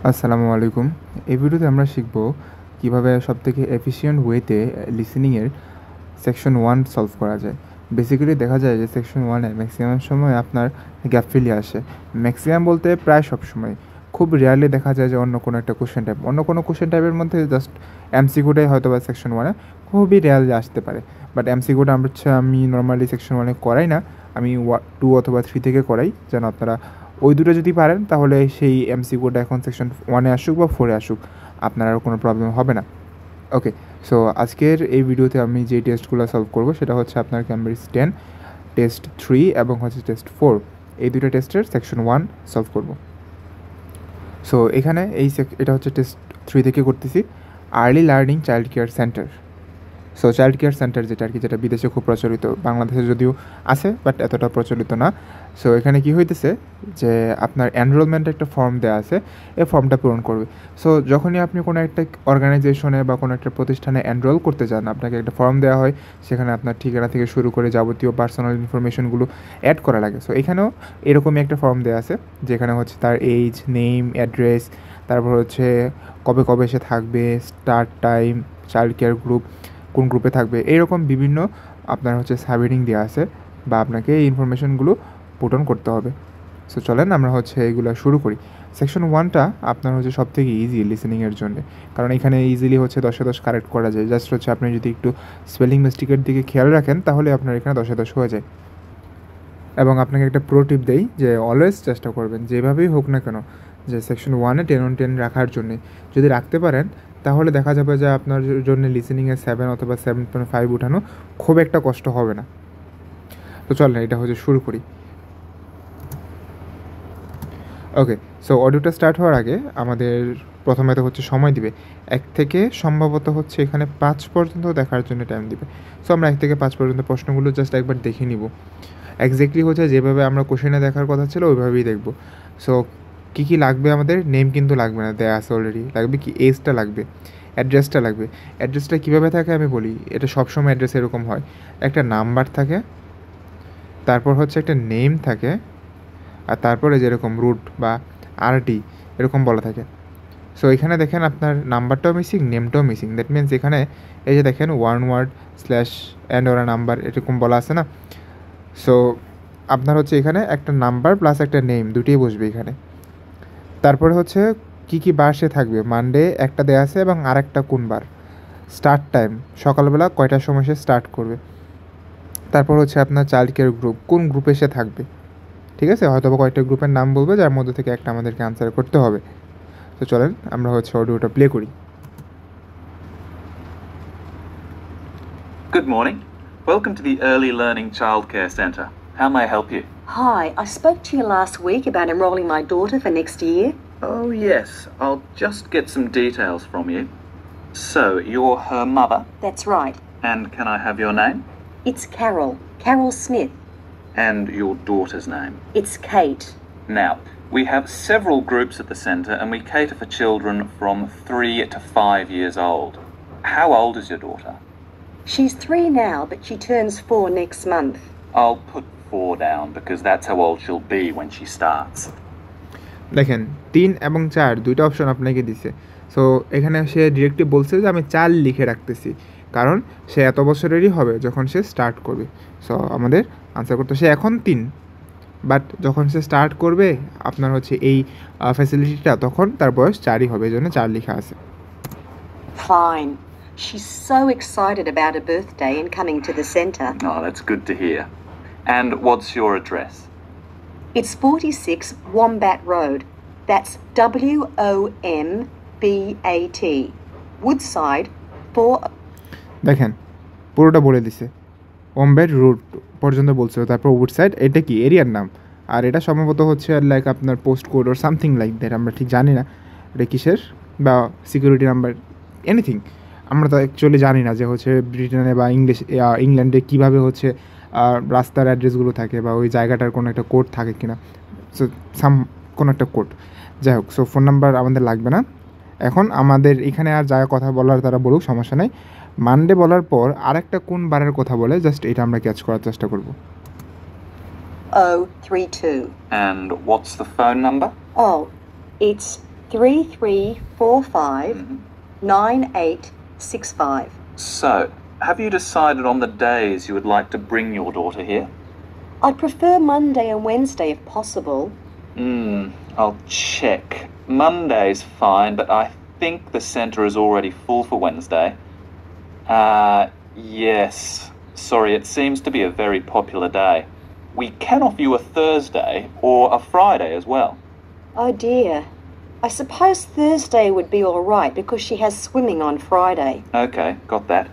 আসসালামু আলাইকুম। এই ভিডিওতে আমরা শিখব কিভাবে সবথেকে এফিশিয়েন্ট ওয়েতে লিসেনিংয়ের সেকশন 1 সলভ করা যায়। বেসিক্যালি দেখা যায় যে সেকশন 1 এ ম্যাক্সিমাম সময় আপনার গ্যাপ ফিলিং আসে। ম্যাক্সিমাম বলতে প্রায় সবসময়। খুব রেয়ারলি দেখা যায় যে অন্য কোনো একটা কোয়েশ্চেন টাইপ। অন্য কোনো কোয়েশ্চেন টাইপের মধ্যে জাস্ট এমসিকিউটাই হয়তোবা সেকশন 1 এ খুবই রেয়ারলি আসতে পারে। বাট এমসিকিউটা আমি নরমালি সেকশন 1 এ করাই না। আমি 2 অথবা 3 থেকে করাই, যেন আপনারা ওই দুটো যদি পারেন তাহলে সেই এমসিকিউটা এখন সেকশন 1 এ আসুক বা 4 এ আসুক, আপনার আর কোনো প্রবলেম হবে না। ওকে, সো আজকের এই ভিডিওতে আমি যে টেস্টগুলো সলভ করব সেটা হচ্ছে আপনার ক্যামব্রিজ 10, টেস্ট 3 এবং হচ্ছে টেস্ট 4, এই দুটো টেস্টের সেকশন 1 সলভ করব। সো এখানে এটা হচ্ছে টেস্ট 3 থেকে করতেছি, early learning child care centre. So child care centre যেটা বিদেশে খুব প্রচলিত, বাংলাদেশে যদিও আছে বাট এতটা প্রচলিত না। সো এখানে কি হইতেছে যে আপনার এনরোলমেন্ট একটা ফর্ম দেওয়া আছে, এই ফর্মটা পূরণ করবে। সো যখনই আপনি কোনো একটা অর্গানাইজেশনে বা কোনো একটা প্রতিষ্ঠানে এনরোল করতে যান, আপনাকে একটা ফর্ম দেওয়া হয়, সেখানে আপনার ঠিকানা থেকে শুরু করে যাবতীয় পার্সোনাল ইনফরমেশনগুলো অ্যাড করা লাগে। সো এখানেও এরকমই একটা ফর্ম দেওয়া আছে, যেখানে হচ্ছে তার এজ, নেম, অ্যাড্রেস, তারপর হচ্ছে কবে কবে সে থাকবে, start time, child care group, কোন গ্রুপে থাকবে, এইরকম বিভিন্ন আপনার হচ্ছে সাবহেডিং দেওয়া আছে, বা আপনাকে এই ইনফরমেশনগুলো পুট অন করতে হবে। সো চলেন আমরা হচ্ছে এগুলো শুরু করি। সেকশন 1টা আপনার হচ্ছে সবথেকে ইজি লিসেনিংয়ের জন্য, কারণ এখানে ইজিলি হচ্ছে 10-এ 10 কারেক্ট করা যায়। জাস্ট হচ্ছে আপনি যদি একটু স্পেলিং মিস্টেকের দিকে খেয়াল রাখেন তাহলে আপনার এখানে 10-এ 10 হয়ে যায়। এবং আপনাকে একটা প্রো টিপ দেই যে অলওয়েজ চেষ্টা করবেন যেভাবেই হোক না কেন যে সেকশন 1-এ 10 on 10 রাখার জন্যে। যদি রাখতে পারেন তাহলে দেখা যাবে যে আপনার জন্য লিসেনিংয়ে 7 অথবা 7.5 উঠানো খুব একটা কষ্ট হবে না। তো চলেন এটা হচ্ছে শুরু করি। ওকে, সো অডিওটা স্টার্ট হওয়ার আগে আমাদের প্রথমে তো হচ্ছে সময় দিবে 1 থেকে সম্ভবত হচ্ছে এখানে 5 পর্যন্ত দেখার জন্য টাইম দিবে। সো আমরা 1 থেকে 5 পর্যন্ত প্রশ্নগুলো জাস্ট একবার দেখে নিব। এক্স্যাক্টলি হচ্ছে যেভাবে আমরা কোশ্চেনে দেখার কথা ছিল ওইভাবেই দেখব। সো কী কী লাগবে আমাদের, নেম কিন্তু লাগবে না, দেয়া আছে অলরেডি। লাগবে কি, এজটা লাগবে, অ্যাড্রেসটা লাগবে। অ্যাড্রেসটা কীভাবে থাকে আমি বলি, এটা সবসময় অ্যাড্রেস এরকম হয়, একটা নাম্বার থাকে, তারপর হচ্ছে একটা নেম থাকে, আর তারপরে যেরকম রুট বা আরটি এরকম বলা থাকে। সো এখানে দেখেন আপনার নাম্বারটাও মিসিং, নেমটাও মিসিং। দ্যাট মিনস এখানে এই যে দেখেন ওয়ান ওয়ার্ড স্ল্যাশ অ্যান্ড ওরা নাম্বার এরকম বলা আছে না। সো আপনার হচ্ছে এখানে একটা নাম্বার প্লাস একটা নেম দুটোই বসবে এখানে। তারপরে হচ্ছে কী কী বার সে থাকবে, মানডে একটা দেওয়া আছে এবং আরেকটা কোন বার, স্টার্ট টাইম সকালবেলা কয়টার সময় সে স্টার্ট করবে, তারপর হচ্ছে আপনার চাইল্ড কেয়ার গ্রুপ, কোন গ্রুপে সে থাকবে। ঠিক আছে, হয়তো বা কয়েকটা গ্রুপের নাম বলবে যার মধ্যে থেকে একটা আমাদেরকে আনসার করতে হবে। তো চলেন আমরা হচ্ছে অডিওটা প্লে করি। Good morning. Welcome to the Early Learning Childcare Centre. How may I help you? Hi, I spoke to you last week about enrolling my daughter for next year. Oh, yes. I'll just get some details from you. So, you're her mother, That's right. and can I have your name? It's Carol Smith. And your daughter's name. It's Kate. Now, we have several groups at the centre and we cater for children from 3 to 5 years old. How old is your daughter? She's 3 now, but she turns 4 next month. I'll put 4 down because that's how old she'll be when she starts. দেখেন 3 এবং 4 দুইটা option আপনাকে দিছে। So এখানে সে directly বলছে যে আমি 4 লিখে রাখতেছি, কারণ সে এত বছরেরই হবে যখন সে স্টার্ট করবে। সো আমাদের আনসার করতে, সে এখন 3, বাট যখন সে স্টার্ট করবে আপনার হচ্ছে এই ফ্যাসিলিটিটা তখন তার বয়স 4ই হবে, এই জন্য 4 লেখা আছে। Fine. She's so excited about her birthday and coming to the centre. Oh, that's good to hear. And what's your address? It's 46 Wombat Road. That's WOMBAT. Woodside 4. দেখেন পুরোটা বলে দিছে, ওমবেড রুট পর্যন্ত বলছে, তারপর উডসাইড এটা কি এরিয়ার নাম, আর এটা সম্ভবত হচ্ছে লাইক আপনার post code or something like that, আমরা ঠিক জানি না এটা কিসের, বা সিকিউরিটি নাম্বার এনিথিং, আমরা তো অ্যাকচুয়ালি জানি না যে হচ্ছে ব্রিটেনে বা ইংল্যান্ডে কীভাবে হচ্ছে রাস্তার অ্যাড্রেসগুলো থাকে বা ওই জায়গাটার কোনো একটা কোড থাকে কিনা। সো কোনো একটা কোড, যাই হোক। সো ফোন নাম্বার আমাদের লাগবে না এখন। আমাদের এখানে আর যা কথা বলার তারা বলুক, সমস্যা নেই। মানডে বলার পর আরেকটা কোন বারের কথা বলে জাস্ট এটা আমরা ক্যাচ করার চেষ্টা করব। 032. And what's the phone number? Oh, it's 3345 9865. So, have you decided on the days you would like to bring your daughter here? I'd prefer Monday and Wednesday if possible. I'll check. Monday's fine, but I think the centre is already full for Wednesday. Yes. Sorry, it seems to be a very popular day. We can offer you a Thursday or a Friday as well. Oh dear. I suppose Thursday would be all right because she has swimming on Friday. Okay, got that.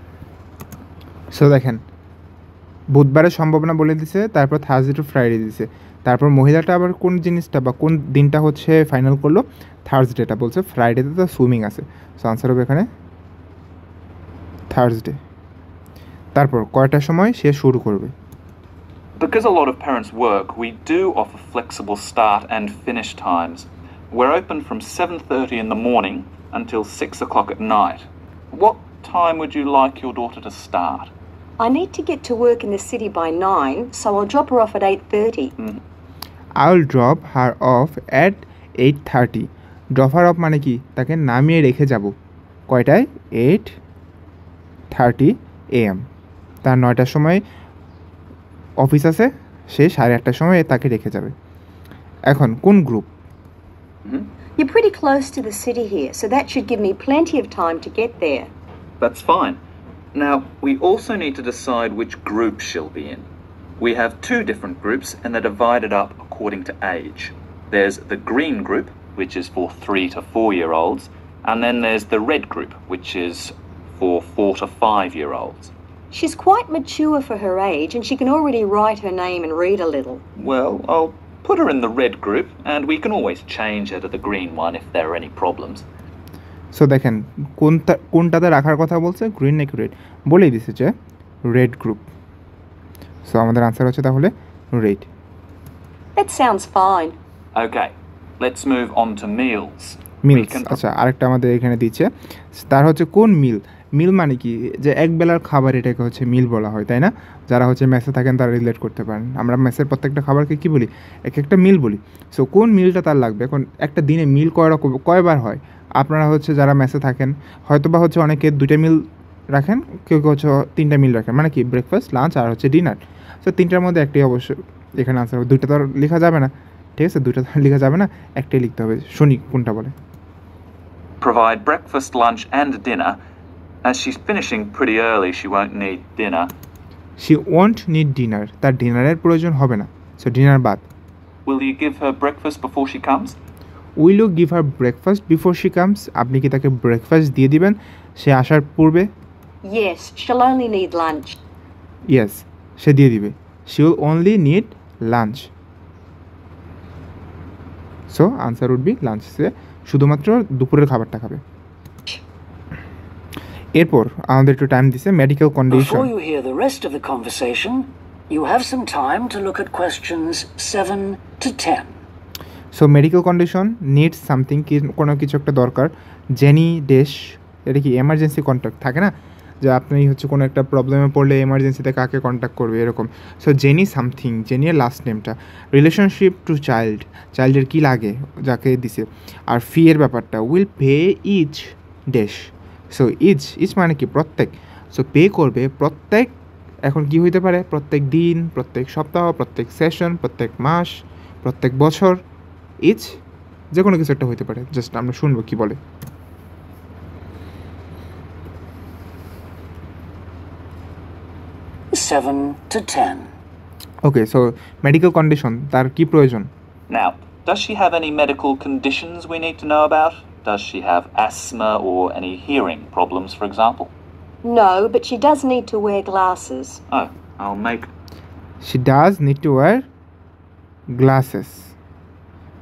So দেখেন বুধবারের সম্ভাবনা বলে দিছে, তারপর Thursday two Friday দিছে, তারপর মহিলাটা আবার কোন জিনিসটা বা কোন দিনটা হচ্ছে ফাইনাল করলো, থার্সডেটা বলছে, ফ্রাইডেতে তো সুইমিং আছে। সো আনসার হবে এখানে থার্সডে। তারপর কয়টার সময় সে শুরু করবে? Because a lot of parents work, we do offer flexible start and finish times. We're open from 7:30 in the morning until 6 o'clock at night. What time would you like your daughter to start? I need to get to work in the city by 9, so I'll drop her off at 8:30. I'll drop her off at 8:30. Drop her of মানে কি? তাকে নামিয়ে রেখে যাব কয়টায়? 8:30 AM। তার 9টার সময় office আছে, সে 8:30টার সময় তাকে রেখে যাবে। এখন কোন group? You're pretty close to the city here, so that should give me plenty of time to get there. That's fine. Now, we also need to decide which group she'll be in. We have 2 different groups and they're divided up according to age. There's the green group, which is for 3 to 4-year-olds, and then there's the red group, which is for 4 to 5-year-olds. She's quite mature for her age and she can already write her name and read a little. Well, I'll put her in the red group and we can always change her to the green one if there are any problems. So দেখেন কোনটাতে রাখার কথা বলছে, green নাকি red? বলেই দিছে যে red group. So আমাদের আনসার হচ্ছে তাহলে red. That sounds fine. Okay, let's move on to meals. Meals, আচ্ছা আরেকটা আমাদের এখানে দিচ্ছে, তার হচ্ছে কোন মিল? মিল মানে কি? যে এক বেলার খাবার, এটাকে হচ্ছে মিল বলা হয়, তাই না? যারা হচ্ছে মেসে থাকেন তারা রিলেট করতে পারেন। আমরা মেসের প্রত্যেকটা খাবারকে কী বলি? এক একটা মিল বলি। সো কোন মিলটা তার লাগবে? এখন একটা দিনে মিল কয়বার হয়? আপনারা হচ্ছে যারা মেসে থাকেন হয়তো বা হচ্ছে অনেকে 2টা মিল রাখেন, কেউ কেউ হচ্ছে 3টা মিল রাখেন, মানে কি ব্রেকফাস্ট, লাঞ্চ আর হচ্ছে ডিনার। সো 3টার মধ্যে একটাই অবশ্যই এখানে আনসার হবে। 2টা তো আর লেখা যাবে না, ঠিক আছে? 2টা তো লেখা যাবে না, একটাই লিখতে হবে। শুনি কোনটা বলে। Provide breakfast, lunch and dinner. As she's finishing pretty early, she won't need dinner. She won't need dinner. তার ডিনারের প্রয়োজন হবে না। সো ডিনার বাদ। Will you give her breakfast before she comes? Will you give her breakfast before she comes? আপনি কি তাকে breakfast দিয়ে দিবেন সে আসার পূর্বে? Yes, she'll only need lunch. Yes, সে দিয়ে দিবে। She will only need lunch. So answer would be lunch. সে শুধুমাত্র দুপুরের খাবারটা খাবে। এরপর আমাদের একটু টাইম দিছে medical condition. Before you hear the rest of the conversation, you have some time to look at questions 7 to 10. So medical condition needs something, কি কোনো কিছু একটা দরকার। জেনি ডেশ, এটা কি এমার্জেন্সি কন্ট্যাক্ট থাকে না, যে আপনি হচ্ছে কোনো একটা প্রবলেমে পড়লে এমার্জেন্সিতে কাকে কন্ট্যাক্ট করবে এরকম। সো জেনি সামথিং, জেনির লাস্ট নেমটা। রিলেশনশিপ টু চাইল্ড, চাইল্ডের কী লাগে যাকে দিছে। আর ফি এর ব্যাপারটা, will pay each dash. So each মানে কি প্রত্যেক। সো পে করবে প্রত্যেক, এখন কি হইতে পারে? প্রত্যেক দিন, প্রত্যেক সপ্তাহ, প্রত্যেক সেশন, প্রত্যেক মাস, প্রত্যেক বছর। ইচ যে কোনো কিছু একটা হইতে পারে। জাস্ট আমরা শুনবো কি বলে। 7 to 10. Okay, so medical condition, তার কি প্রয়োজন? Now, does she have any medical conditions we need to know about? Does she have asthma or any hearing problems, for example? No, but she does need to wear glasses. Oh, I'll make She does need to wear glasses.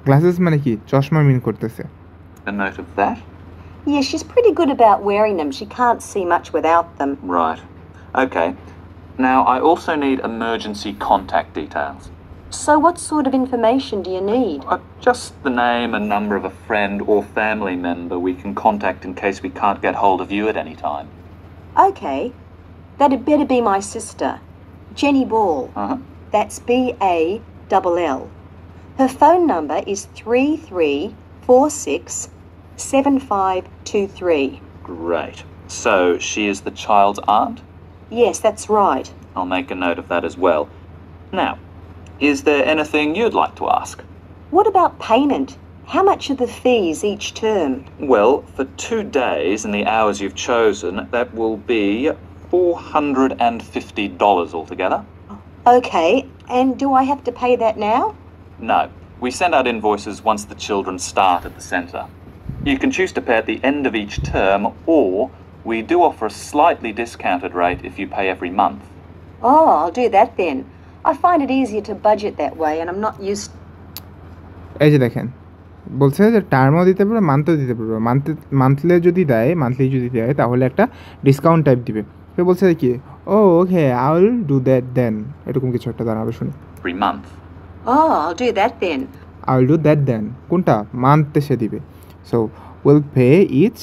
Glasses মানে কি? চশমা মিন করতেছে। a note of that. Yeah, she's pretty good about wearing them. She can't see much without them. Right. Okay. Now, I also need emergency contact details. So what sort of information do you need? Just the name and number of a friend or family member we can contact in case we can't get hold of you at any time. Okay. That'd better be my sister, Jenny Ball. Uh-huh. That's BALL. Her phone number is 3346 7523. Great. So she is the child's aunt? Yes, that's right. I'll make a note of that as well. Now, is there anything you'd like to ask? What about payment? How much are the fees each term? Well, for 2 days and the hours you've chosen, that will be $450 altogether. Okay, and do I have to pay that now? No, we send out invoices once the children start at the centre. You can choose to pay at the end of each term, or we do offer a slightly discounted rate if you pay every month. Oh, I'll do that then. I find it easier to budget that way, and I'm not used... এই যে দেখেন বলছে যে টার্মও দিতে পারবে, মান্থও দিতে পারবে। Monthly যদি দেয় তাহলে একটা ডিসকাউন্ট টাইপ দিবে। সে বলছে কি, oh okay I will do that then, এরকম কিছু একটা দাঁড়াবে শুনি। Every month. Oh, I'll do that then. I will do that then, কোনটা মান্থে সে দিবে। So will pay each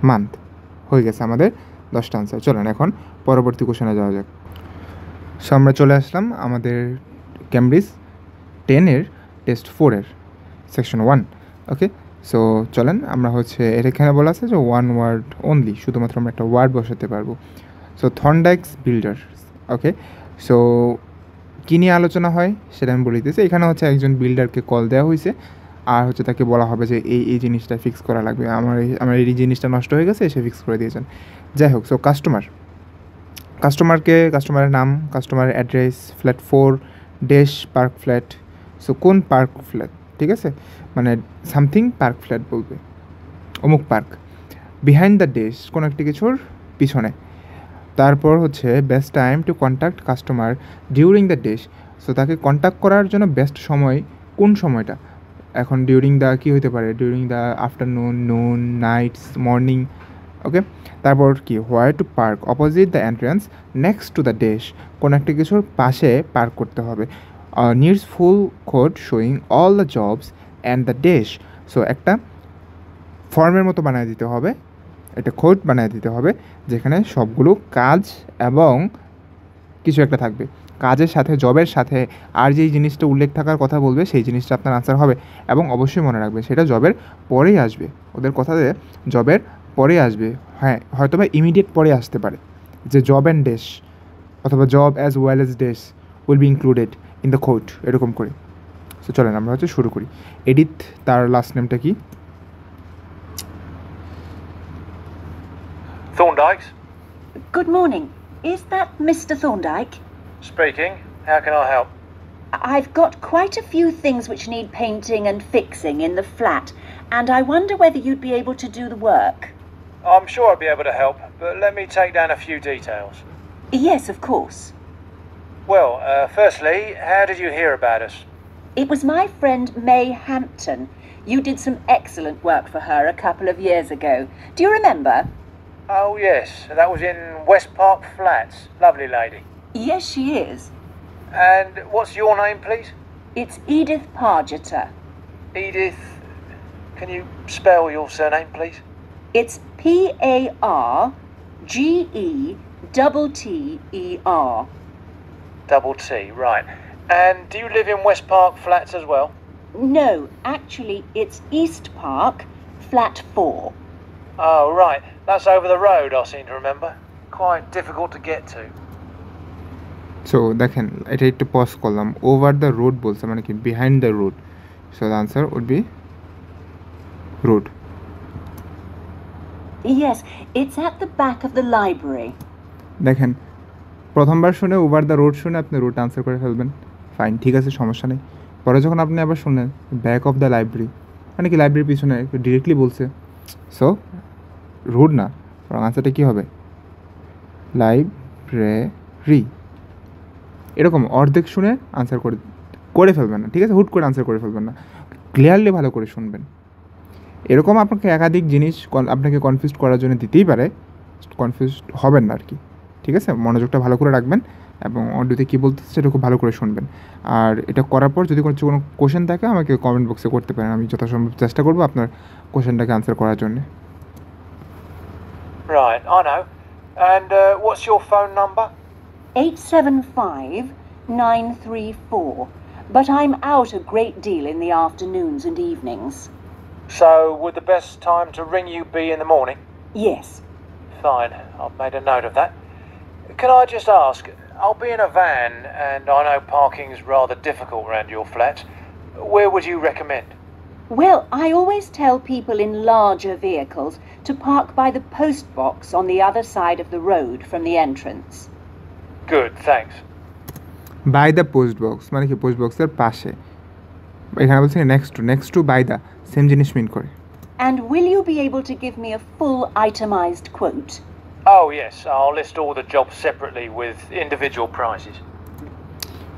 month. হয়ে গেছে আমাদের 10টা আনসার। চলেন এখন পরবর্তী কোশ্চেনে যাওয়া যাক। সো আমরা চলে আসলাম আমাদের ক্যামব্রিজ 10-এর টেস্ট 4-এর সেকশন 1। ওকে, সো চলেন আমরা হচ্ছে এখানে বলা আছে যে 1 ওয়ার্ড অনলি, শুধুমাত্র আমরা একটা ওয়ার্ড বসাতে পারবো। So Thorndike's builder. Okay, so কী নিয়ে আলোচনা হয় সেটা আমি বলে দিতেছি। এখানে হচ্ছে একজন বিল্ডারকে কল দেওয়া হয়েছে, আর হচ্ছে তাকে বলা হবে যে এই জিনিসটা ফিক্স করা লাগবে, আমার এই জিনিসটা নষ্ট হয়ে গেছে, এসে ফিক্স করে দিয়েছেন। যাই হোক, সো কাস্টমারের নাম, কাস্টমারের address, flat 4 dash park flat. So কোন পার্ক ফ্ল্যাট, ঠিক আছে, মানে সামথিং পার্ক ফ্ল্যাট বলবে, অমুক পার্ক। বিহাইন্ড দ্য ড্যাশ, কোনো একটি কিছুর পিছনে। তারপর হচ্ছে best time to contact customer during the dash. So তাকে কন্ট্যাক্ট করার জন্য বেস্ট সময় কোন সময়টা। এখন ডিউরিং দ্য কী হতে পারে, ডিউরিং দ্য আফটারনুন, নুন, নাইটস, মর্নিং। ওকে, তারপর কি, হোয়ার two park opposite the entrance next to the dash, কোনো একটা কিছুর পাশে পার্ক করতে হবে। Needs full code showing all the jobs and the dash. So একটা ফর্মের মতো বানিয়ে দিতে হবে, একটা কোড বানিয়ে দিতে হবে যেখানে সবগুলো কাজ এবং কিছু একটা থাকবে, কাজের সাথে জবের সাথে আর যেই জিনিসটা উল্লেখ থাকার কথা বলবে সেই জিনিসটা আপনার আনসার হবে। এবং অবশ্যই মনে রাখবে সেটা জবের পরেই আসবে, ওদের কথাতে জবের পরে আসবে। হ্যাঁ, হয়তো বা ইমিডিয়েট পরে আসতে পারে, যে জব অ্যান্ড ড্যাশ অথবা job as well as dash will be included in the code, এরকম করে। সো চলেন আমরা হচ্ছে শুরু করি। এডিথ, তার লাস্ট নেমটা কি? Thorndike's? Good morning. Is that Mr. Thorndike? Speaking. How can I help? I've got quite a few things which need painting and fixing in the flat, and I wonder whether you'd be able to do the work. I'm sure I'll be able to help, but let me take down a few details. Yes, of course. Well, firstly, how did you hear about us? It was my friend May Hampton. You did some excellent work for her a couple of years ago. Do you remember? Oh, yes. That was in West Park Flats. Lovely lady. Yes, she is. And what's your name, please? It's Edith Pargeter. Edith. Can you spell your surname, please? It's Pargeter. Double T, right. And do you live in West Park Flats as well? No, actually, it's East Park, flat 4. Oh, right. That's over the road, I seem to remember. Quite difficult to get to. So দেখেন, এটা একটু pause করলাম। Over the road বলছে, মানে কি behind the road. So the answer would be road. Yes, it's at the back of the library. দেখেন, প্রথমবার শুনে ওভার দ্য রোড শুনে আপনি রোড আনসার করে ফেলবেন, ফাইন, ঠিক আছে, সমস্যা নেই। পরে যখন আপনি আবার শুনলেন ব্যাক অফ দ্য লাইব্রেরি, মানে কি লাইব্রেরির পিছনে, ডিরেক্টলি বলছে। সো রোড না, আনসারটা কী হবে, লাইব্রেরি। এরকম অর্ধেক শুনে আনসার করে ফেলবেন না, ঠিক আছে, হুট করে আনসার করে ফেলবেন না, ক্লিয়ারলি ভালো করে শুনবেন। এরকম আপনাকে একাধিক জিনিস আপনাকে কনফিউজ করার জন্য দিতেই পারে, কনফিউজ হবেন না আর কি, ঠিক আছে। মনোযোগটা ভালো করে রাখবেন এবং অডিওতে কী বলতেছে সেটা খুব ভালো করে শুনবেন। আর এটা করার পর যদি কোনো কোশ্চেন থাকে আমাকে কমেন্ট বক্সে করতে পারেন, আমি যথাসম্ভব চেষ্টা করবো আপনার কোশ্চেনটাকে আনসার করার জন্য। Right, I know. And what's your phone number? 875-934. But I'm out a great deal in the afternoons and evenings. So, would the best time to ring you be in the morning? Yes. Fine, I've made a note of that. Can I just ask, I'll be in a van, and I know parking's rather difficult around your flat. Where would you recommend? Well, I always tell people in larger vehicles to park by the post box on the other side of the road from the entrance. Good, thanks. By the post box মানে কি post বক্সের পাশে, এখানে বলছে next to by the, same জিনিস mean করে। And will you be able to give me a full itemized quote? Oh, yes, I'll list all the jobs separately with individual prices.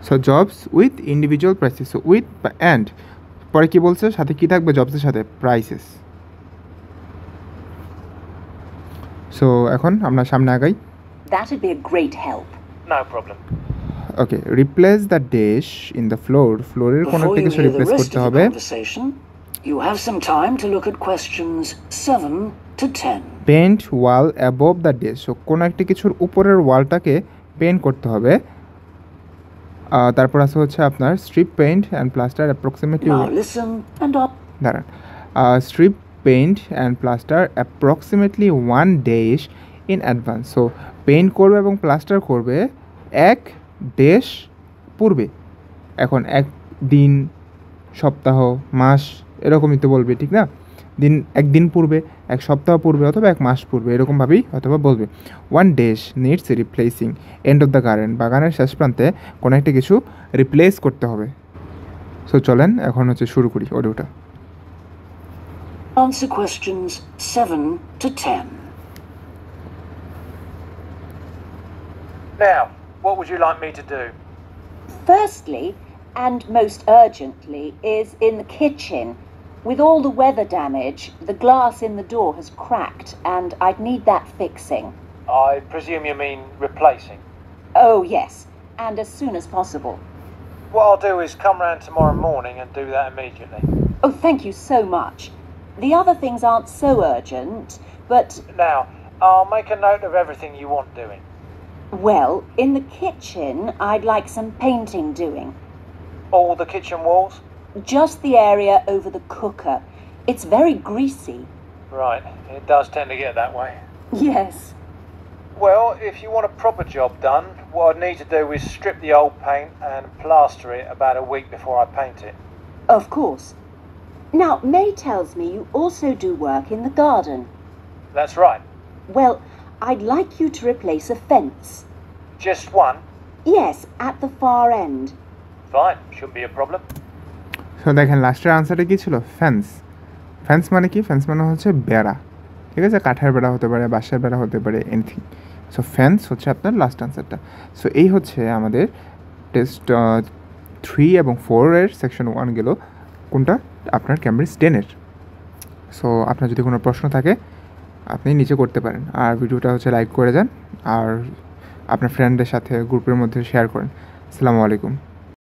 So jobs with individual prices, so with and পরে কি বলছে, সাথে কি থাকবে জবসের সাথে, prices. So এখন আমরা সামনে আগাই। That'd be a great help. No problem. Okay, replace the dash in the ফ্লোরের কোনো Before একটা you কিছু hear the রিপ্লেস rest করতে of the হবে। conversation, you have some time to look at questions 7 to 10. Paint wall above the dash, so কোনো একটা কিছুর উপরের ওয়ালটাকে পেন্ট করতে হবে। তারপর আছে হচ্ছে আপনার strip paint and plaster approximately, Now listen and দাঁড়ান, strip paint and plaster approximately 1 days in advance. So paint করবে এবং প্লাস্টার করবে 1 ডেজ পূর্বে। এখন 1 দিন, সপ্তাহ, মাস এরকমই তো বলবে, ঠিক না? দিন 1 দিন পূর্বে, 1 সপ্তাহ পূর্বে অথবা 1 মাস পূর্বে এরকমভাবেই অথবা বলবে। 1 days needs replacing end of the garden, বাগানের শেষ প্রান্তে কোনো একটা কিছু রিপ্লেস করতে হবে। সো চলেন এখন হচ্ছে শুরু করি অডিওটা। answer questions 7 to 10. Now, what would you like me to do? Firstly, and most urgently, is in the kitchen. With all the weather damage, the glass in the door has cracked, and I'd need that fixing. I presume you mean replacing. Oh, yes, and as soon as possible. What I'll do is come round tomorrow morning and do that immediately. Oh, thank you so much. The other things aren't so urgent, but, Now, I'll make a note of everything you want doing. well, in the kitchen, I'd like some painting doing. All the kitchen walls? Just the area over the cooker. It's very greasy. Right, it does tend to get that way. Yes. Well, if you want a proper job done, what I'd need to do is strip the old paint and plaster it about a week before I paint it. Of course. Now, May tells me you also do work in the garden. That's right. Well, I'd like you to replace a fence. Just one? Yes, at the far end. Fine, shouldn't be a problem. So দেখেন লাস্টের আনসারটা কী ছিল, fence. Fence মানে কি, fence মানে হচ্ছে বেড়া, ঠিক আছে? কাঠের বেড়া হতে পারে, বাঁশের বেড়া হতে পারে, এনিথিং। সো ফেন্স হচ্ছে আপনার লাস্ট আনসারটা। সো এই হচ্ছে আমাদের টেস্ট 3 এবং 4-এর সেকশন 1 গেল। কোনটা? আপনার ক্যামব্রিজ 10-এর। সো আপনার যদি কোনো প্রশ্ন থাকে আপনি নিচে করতে পারেন, আর ভিডিওটা হচ্ছে লাইক করে যান, আর আপনার ফ্রেন্ডদের সাথে গ্রুপের মধ্যে শেয়ার করেন। আসসালামু আলাইকুম।